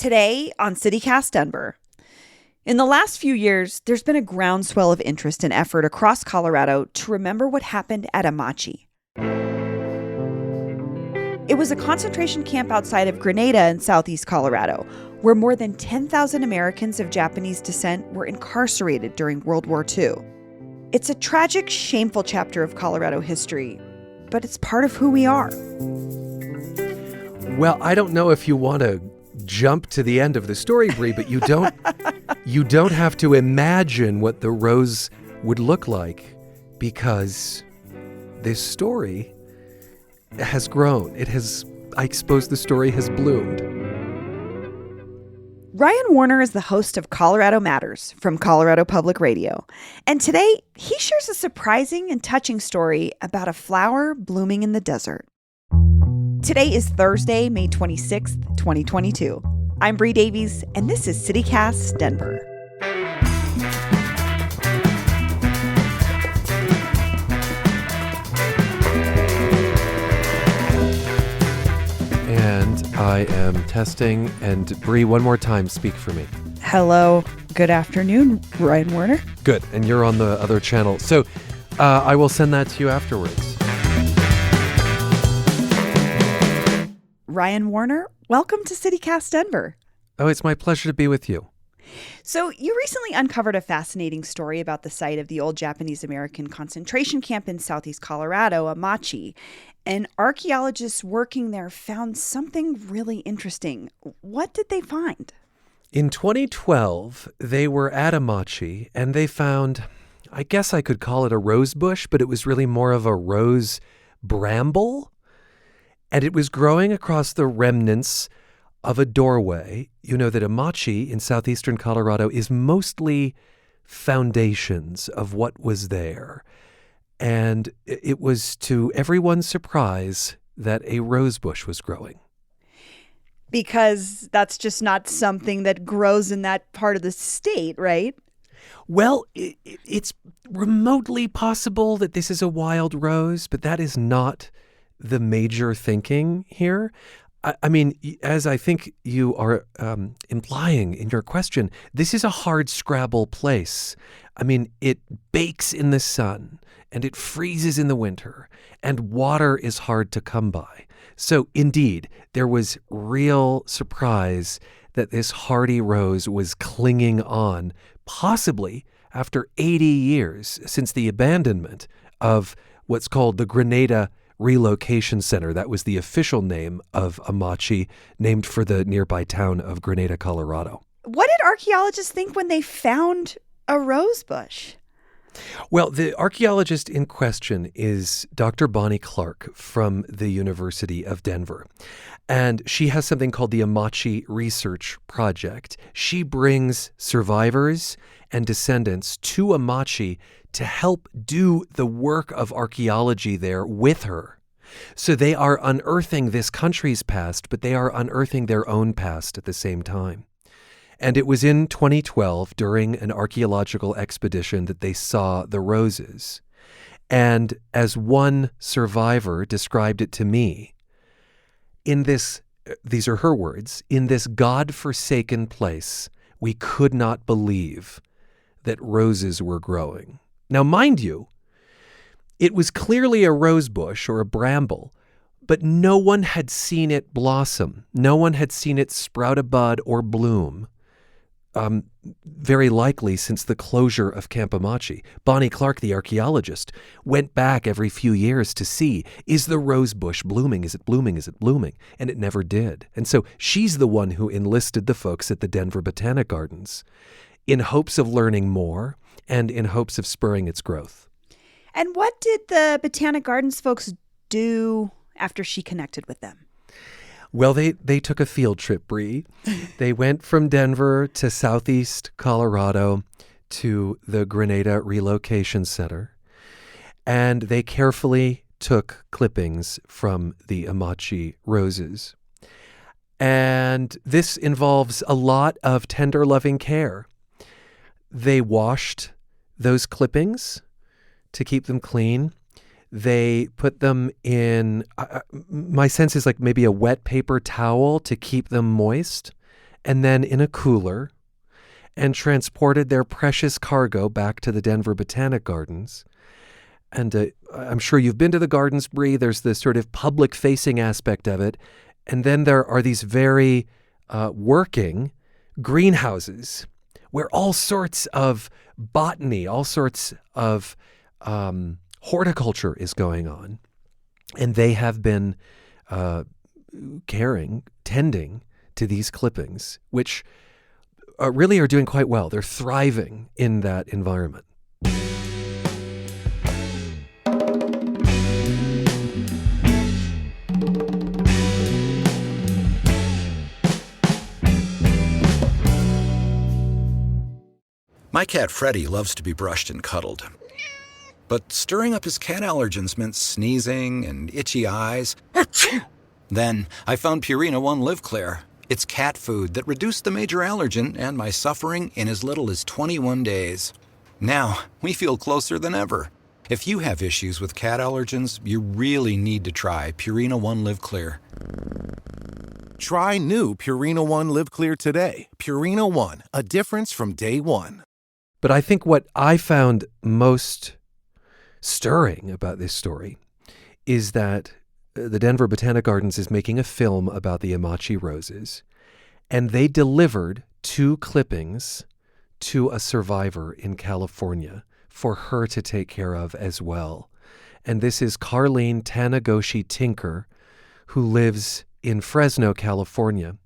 Today on CityCast Denver. In the last few years, there's been a groundswell of interest and effort across Colorado to remember what happened at Amache. It was a concentration camp outside of Grenada in southeast Colorado, where more than 10,000 Americans of Japanese descent were incarcerated during World War II. It's a tragic, shameful chapter of Colorado history, but it's part of who we are. Well, I don't know if you want to jump to the end of the story, Bree, but you don't have to imagine what the rose would look like, because this story has grown. I suppose the story has bloomed. Ryan Warner is the host of Colorado Matters from Colorado Public Radio. And today, he shares a surprising and touching story about a flower blooming in the desert. Today is Thursday, May 26th, 2022. I'm Bree Davies, and this is CityCast Denver. And I am testing. And Bree, one more time, speak for me. Hello. Good afternoon, Ryan Warner. Good. And you're on the other channel. So I will send that to you afterwards. Ryan Warner, welcome to CityCast Denver. Oh, it's my pleasure to be with you. So you recently uncovered a fascinating story about the site of the old Japanese-American concentration camp in southeast Colorado, Amache. And archaeologists working there found something really interesting. What did they find? In 2012, they were at Amache and they found, I guess I could call it a rose bush, but it was really more of a rose bramble. And it was growing across the remnants of a doorway. You know that Amache in southeastern Colorado is mostly foundations of what was there. And it was to everyone's surprise that a rose bush was growing. Because that's just not something that grows in that part of the state, right? Well, it's remotely possible that this is a wild rose, but that is not the major thinking here. I mean, as I think you are implying in your question, this is a hard scrabble place. I mean, it bakes in the sun and it freezes in the winter and water is hard to come by. So indeed, there was real surprise that this hardy rose was clinging on, possibly after 80 years since the abandonment of what's called the Grenada Relocation Center. That was the official name of Amache, named for the nearby town of Grenada, Colorado. What did archaeologists think when they found a rose bush? Well, the archaeologist in question is Dr. Bonnie Clark from the University of Denver. And she has something called the Amache Research Project. She brings survivors and descendants to Amache to help do the work of archaeology there with her. So they are unearthing this country's past, but they are unearthing their own past at the same time. And it was in 2012, during an archaeological expedition, that they saw the roses. And as one survivor described it to me, in this, these are her words, in this God-forsaken place, we could not believe that roses were growing. Now, mind you, it was clearly a rose bush or a bramble, but no one had seen it blossom. No one had seen it sprout a bud or bloom, very likely since the closure of Camp Amache. Bonnie Clark, the archaeologist, went back every few years to see, is the rose bush blooming? Is it blooming? Is it blooming? And it never did. And so she's the one who enlisted the folks at the Denver Botanic Gardens in hopes of learning more and in hopes of spurring its growth. And what did the Botanic Gardens folks do after she connected with them? Well, they took a field trip, Bree. They went from Denver to southeast Colorado to the Grenada Relocation Center, and they carefully took clippings from the Amache roses. And this involves a lot of tender, loving care. They washed those clippings to keep them clean. They put them in, my sense is like maybe a wet paper towel to keep them moist. and then in a cooler, and transported their precious cargo back to the Denver Botanic Gardens. And I'm sure you've been to the gardens, Bree. There's this sort of public-facing aspect of it. And then there are these very working greenhouses where all sorts of botany, all sorts of horticulture is going on. And they have been tending to these clippings, which really are doing quite well. They're thriving in that environment. My cat Freddie loves to be brushed and cuddled. But stirring up his cat allergens meant sneezing and itchy eyes. Then I found Purina One Live Clear. It's cat food that reduced the major allergen and my suffering in as little as 21 days. Now, we feel closer than ever. If you have issues with cat allergens, you really need to try Purina One Live Clear. Try new Purina One Live Clear today. Purina One, a difference from day one. But I think what I found most stirring about this story is that the Denver Botanic Gardens is making a film about the Amache roses, and they delivered 2 clippings to a survivor in California for her to take care of as well. And this is Carlene Tannegoshi Tinker, who lives in Fresno, California.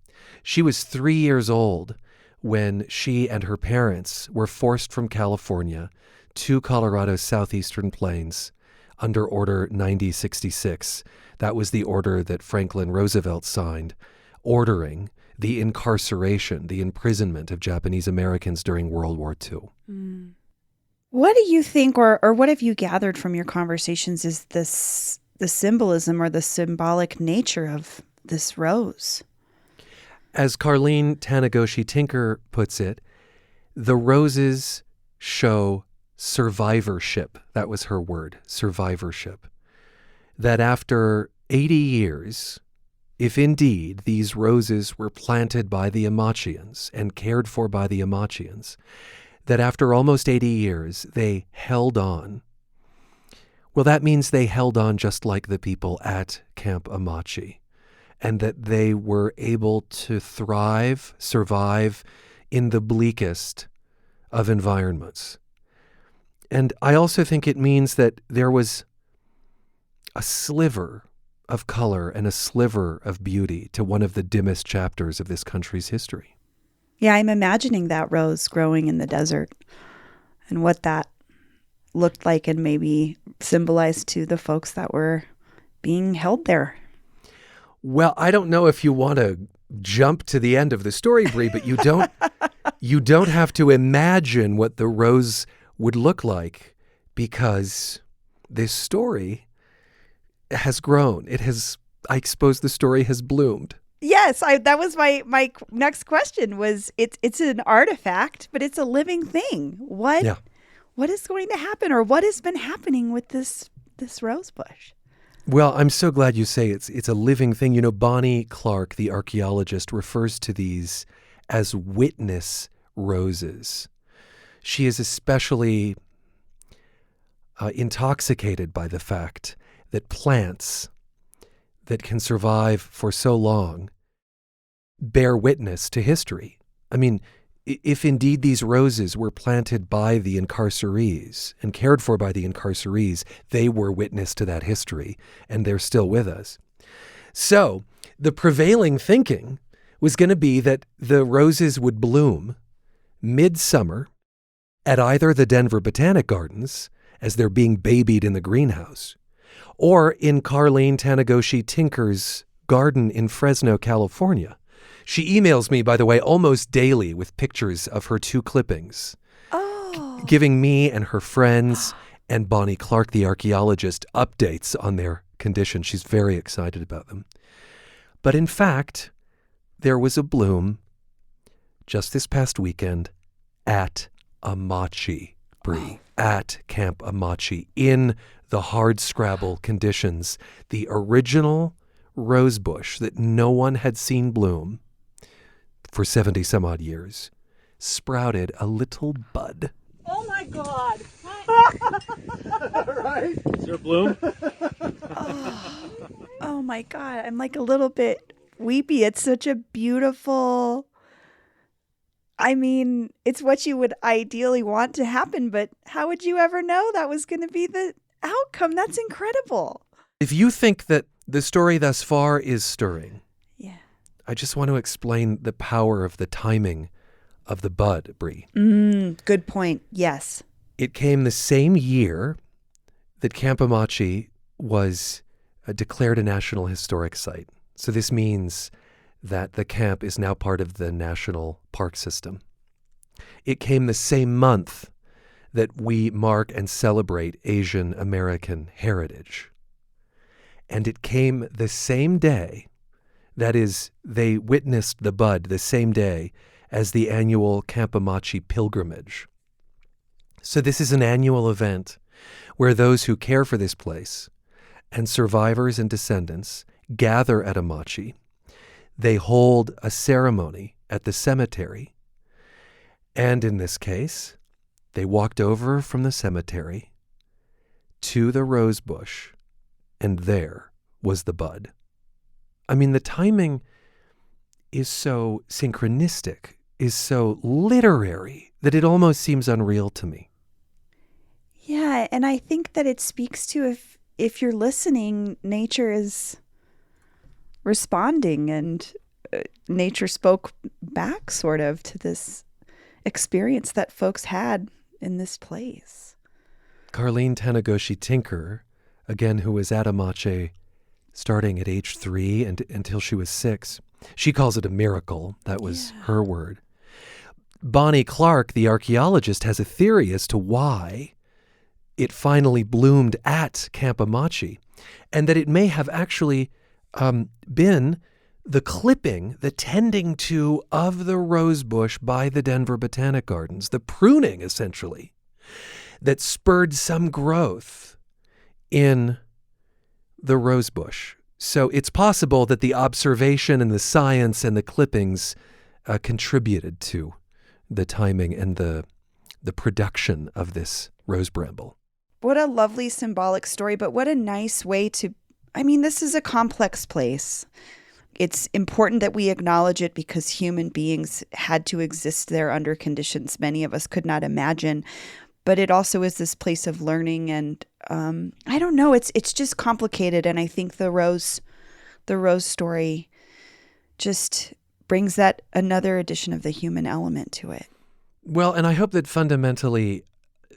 She was 3 years old when she and her parents were forced from California to Colorado's southeastern plains under Order 9066. That was the order that Franklin Roosevelt signed, ordering the incarceration, the imprisonment of Japanese Americans during World War II. Mm. What do you think, or what have you gathered from your conversations is the symbolism or the symbolic nature of this rose? As Carlene Tannegoshi Tinker puts it, the roses show survivorship. That was her word, survivorship. That after 80 years, if indeed these roses were planted by the Amacheans and cared for by the Amacheans, that after almost 80 years, they held on. Well, that means they held on just like the people at Camp Amache, and that they were able to thrive, survive in the bleakest of environments. And I also think it means that there was a sliver of color and a sliver of beauty to one of the dimmest chapters of this country's history. Yeah, I'm imagining that rose growing in the desert and what that looked like and maybe symbolized to the folks that were being held there. Well, I don't know if you want to jump to the end of the story, Bree, but you don't have to imagine what the rose would look like, because this story has grown. I suppose the story has bloomed. Yes, that was my next question was it's an artifact, but it's a living thing. What is going to happen, or what has been happening with this rose bush? Well, I'm so glad you say it's a living thing. You know, Bonnie Clark, the archaeologist, refers to these as witness roses. She is especially intoxicated by the fact that plants that can survive for so long bear witness to history. I mean, if indeed these roses were planted by the incarcerees and cared for by the incarcerees, they were witness to that history, and they're still with us. So the prevailing thinking was going to be that the roses would bloom midsummer at either the Denver Botanic Gardens, as they're being babied in the greenhouse, or in Carlene Tannegoshi Tinker's garden in Fresno, California. She emails me, by the way, almost daily with pictures of her 2 clippings, giving me and her friends and Bonnie Clark, the archaeologist, updates on their condition. She's very excited about them. But in fact, there was a bloom just this past weekend at Amache, Bree, at Camp Amache, in the hardscrabble conditions. The original rose bush that no one had seen bloom for 70 some odd years, sprouted a little bud. Oh my God. Right? Is there a bloom? Oh my God. I'm like a little bit weepy. It's such a beautiful, I mean, it's what you would ideally want to happen, but how would you ever know that was going to be the outcome? That's incredible. If you think that the story thus far is stirring, Yeah. I just want to explain the power of the timing of the bud, Bree. Good point. Yes. It came the same year that Camp Amache was declared a National Historic Site. So this means that the camp is now part of the National Park System. It came the same month that we mark and celebrate Asian American heritage. And it came the same day, that is, they witnessed the bud the same day as the annual Camp Amache pilgrimage. So this is an annual event where those who care for this place and survivors and descendants gather at Amache. They hold a ceremony at the cemetery. And in this case, they walked over from the cemetery to the rose bush, and there was the bud. I mean, the timing is so synchronistic, is so literary, that it almost seems unreal to me. Yeah, and I think that it speaks to if you're listening, nature is responding, and nature spoke back sort of to this experience that folks had in this place. Carlene Tannegoshi Tinker, again, who was at Amache starting at age 3 and until she was 6, she calls it a miracle. That was her word. Bonnie Clark, the archaeologist, has a theory as to why it finally bloomed at Camp Amache, and that it may have actually been the clipping, the tending to of the rose bush by the Denver Botanic Gardens, the pruning, essentially, that spurred some growth in the rose bush. So it's possible that the observation and the science and the clippings contributed to the timing and the production of this rose bramble. What a lovely symbolic story, but what a nice way to, I mean, this is a complex place. It's important that we acknowledge it because human beings had to exist there under conditions many of us could not imagine. But it also is this place of learning, and I don't know, it's just complicated. And I think the rose story just brings that another addition of the human element to it. Well, and I hope that fundamentally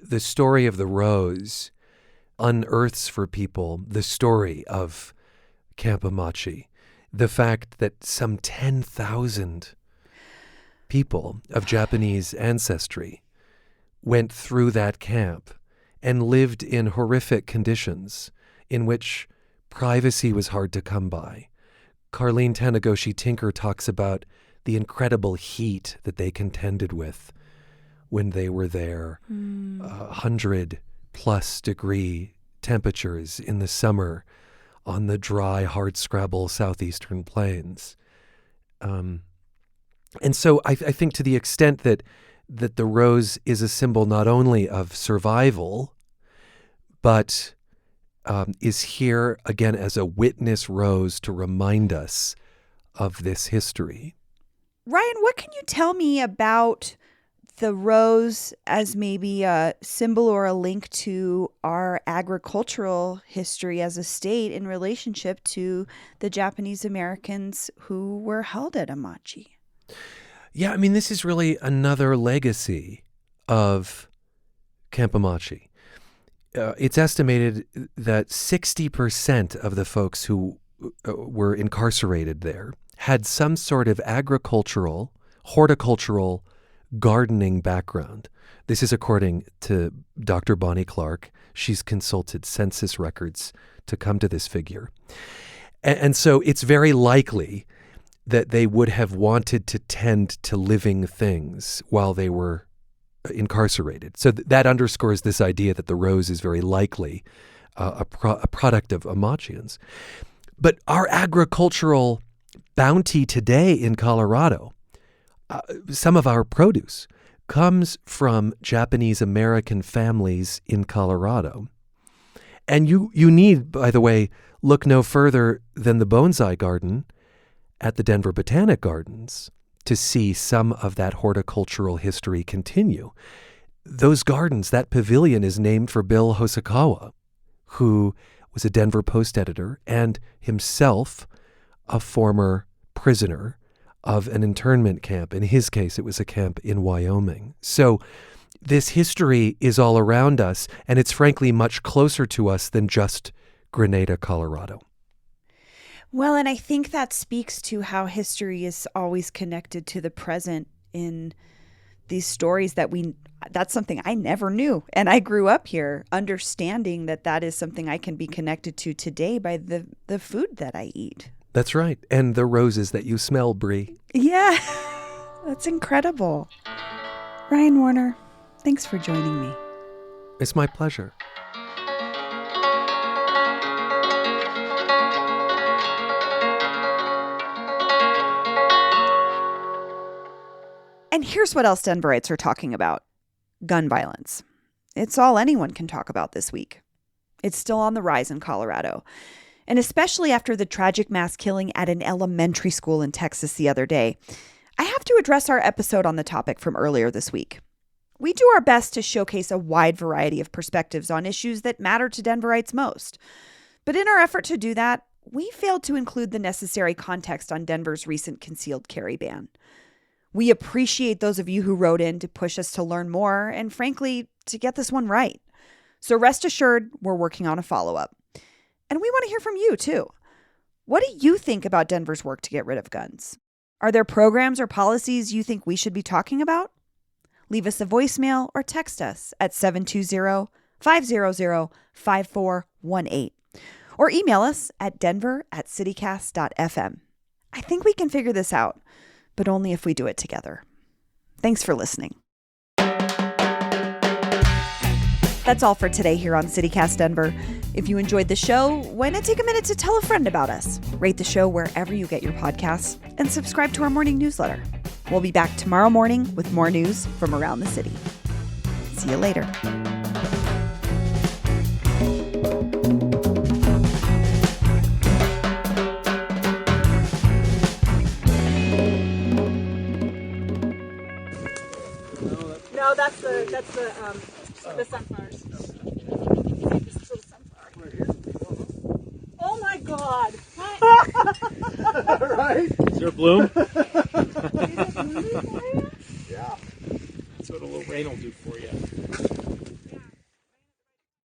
the story of the rose unearths for people the story of Camp Amache. The fact that some 10,000 people of Japanese ancestry went through that camp and lived in horrific conditions in which privacy was hard to come by. Carlene Tannegoshi Tinker talks about the incredible heat that they contended with when they were there, 100+ degree temperatures in the summer on the dry, hardscrabble southeastern plains. And so I think to the extent that the rose is a symbol not only of survival, but is here again as a witness rose to remind us of this history. Ryan, what can you tell me about the rose as maybe a symbol or a link to our agricultural history as a state in relationship to the Japanese Americans who were held at Amache? Yeah, I mean, this is really another legacy of Camp Amache. It's estimated that 60% of the folks who were incarcerated there had some sort of agricultural, horticultural, gardening background. This is according to Dr. Bonnie Clark. She's consulted census records to come to this figure. And so it's very likely that they would have wanted to tend to living things while they were incarcerated. So that underscores this idea that the rose is very likely a product of Amachians. But our agricultural bounty today in Colorado, some of our produce comes from Japanese American families in Colorado. And you need, by the way, look no further than the bonsai garden at the Denver Botanic Gardens to see some of that horticultural history continue. Those gardens, that pavilion is named for Bill Hosokawa, who was a Denver Post editor and himself a former prisoner of an internment camp. In his case, it was a camp in Wyoming. So this history is all around us, and it's frankly much closer to us than just Grenada, Colorado. Well, and I think that speaks to how history is always connected to the present in these stories that's something I never knew. And I grew up here understanding that is something I can be connected to today by the food that I eat. That's right. And the roses that you smell, Bree. Yeah, that's incredible. Ryan Warner, thanks for joining me. It's my pleasure. And here's what else Denverites are talking about. Gun violence. It's all anyone can talk about this week. It's still on the rise in Colorado. And especially after the tragic mass killing at an elementary school in Texas the other day, I have to address our episode on the topic from earlier this week. We do our best to showcase a wide variety of perspectives on issues that matter to Denverites most. But in our effort to do that, we failed to include the necessary context on Denver's recent concealed carry ban. We appreciate those of you who wrote in to push us to learn more and, frankly, to get this one right. So rest assured, we're working on a follow-up. And we want to hear from you, too. What do you think about Denver's work to get rid of guns? Are there programs or policies you think we should be talking about? Leave us a voicemail or text us at 720-500-5418. Or email us at denver@citycast.fm. I think we can figure this out, but only if we do it together. Thanks for listening. That's all for today here on CityCast Denver. If you enjoyed the show, why not take a minute to tell a friend about us? Rate the show wherever you get your podcasts and subscribe to our morning newsletter. We'll be back tomorrow morning with more news from around the city. See you later. No, that's the sunflowers. This is little sunflower. Oh my God! Right? Is there a bloom? Yeah. That's what a little rain will do for you.